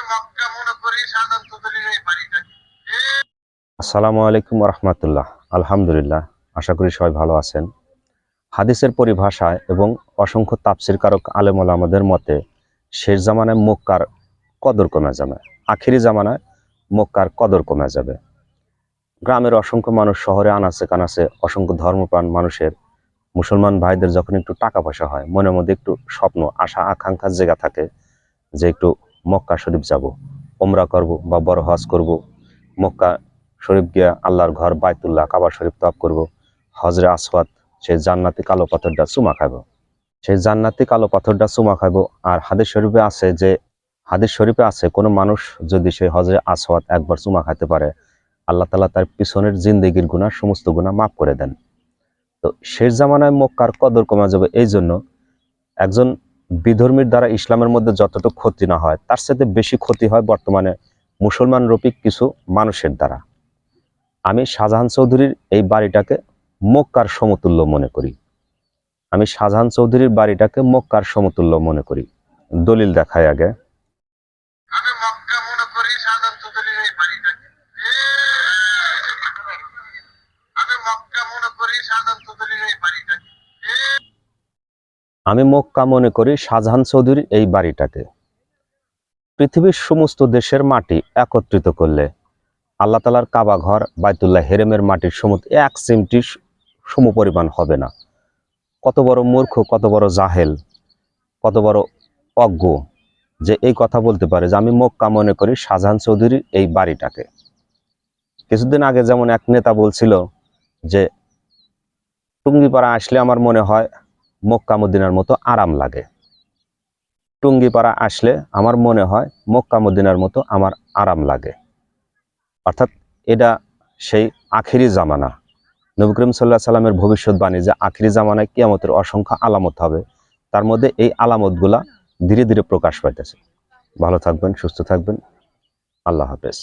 মক্কা মনে করি সাধারণত এই বাড়িটাকে। আসসালামু আলাইকুম রহমতুল্লাহ। আলহামদুলিল্লাহ, আশা করি সবাই ভালো আছেন। হাদিসের পরিভাষায় এবং অসংখ্য তাফসির কারক আলেম ওলামাদের মতে শেষ জামানায় মক্কার কদর কমে যাবে, আখিরি জামানায় মক্কার কদর কমে যাবে। গ্রামের অসংখ্য মানুষ শহরে আনাচে কানাচে অসংখ্য ধর্মপ্রাণ মানুষের, মুসলমান ভাইদের যখন একটু টাকা পয়সা হয়, মনের মধ্যে একটু স্বপ্ন আশা আকাঙ্ক্ষার জায়গা থাকে যে একটু মক্কা শরীফ যাব, ওমরা করব বা বড় হজ করব, মক্কা শরীফ গিয়া আল্লাহর ঘর বাইতুল্লাহ কাবা শরীফ তওয়াফ করব, হজরে আসওয়াদ সেই জান্নাতি কালো পাথরটা চুমা খাইব, সেই জান্নাতি কালো পাথরটা চুমা খাইব। আর হাদিস শরীফে আছে কোনো মানুষ যদি সেই হজরে আসওয়াদ একবার চুমা খাইতে পারে, আল্লাহ তাআলা তার পিছনের জিন্দেগির গুনাহ সমস্ত গুনাহ মাফ করে দেন। তো শেষ জামানায় মক্কার কদর কমে যাবে এই জন্য একজন বিধর্মীর দ্বারা ইসলামের মধ্যে যতটুকু ক্ষতি না হয়, তার সাথে বেশি ক্ষতি হয় বর্তমানে মুসলমান রূপী কিছু মানুষের দ্বারা। আমি শাহজাহান চৌধুরীর এই বাড়িটাকে মক্কার সমতুল্য মনে করি। আমি শাহজাহান চৌধুরীর বাড়িটাকে মক্কার সমতুল্য মনে করি। দলিল দেখাই আগে। আমি মক্কা মনে করি সাধারণত এই বাড়িটাকে। আমি মক্কা মনে করি সাধারণত এই বাড়িটাকে। আমি মক্কা মনে করি শাহজাহান চৌধুরীর এই বাড়িটাকে। পৃথিবীর সমস্ত দেশের মাটি একত্রিত করলে আল্লাহ তাআলার কাবা ঘর বাইতুল্লাহ হেরেমের মাটির সমুদ্র এক চিমটি সমপরিমাণ হবে না। কত বড় মূর্খ, কত বড় জাহেল, কত বড় অজ্ঞ যে এই কথা বলতে পারে যে আমি মক্কা মনে করি শাহজাহান চৌধুরীর এই বাড়িটাকে। কিছুদিন আগে যেমন এক নেতা বলছিল যে টুঙ্গিপাড়া আসলে আমার মনে হয় মক্কা মদিনার মতো আরাম লাগে। টুঙ্গিপাড়া আসলে আমার মনে হয় মক্কা মদিনার মতো আমার আরাম লাগে। অর্থাৎ এটা সেই আখিরি জামানা, নবী করিম সাল্লাল্লাহু আলাইহি সাল্লামের ভবিষ্যৎবাণী যে আখিরি জামানায় কিয়ামতের অসংখ্য আলামত হবে, তার মধ্যে এই আলামতগুলা ধীরে ধীরে প্রকাশ পাইতেছে। ভালো থাকবেন, সুস্থ থাকবেন, আল্লাহ হাফেজ।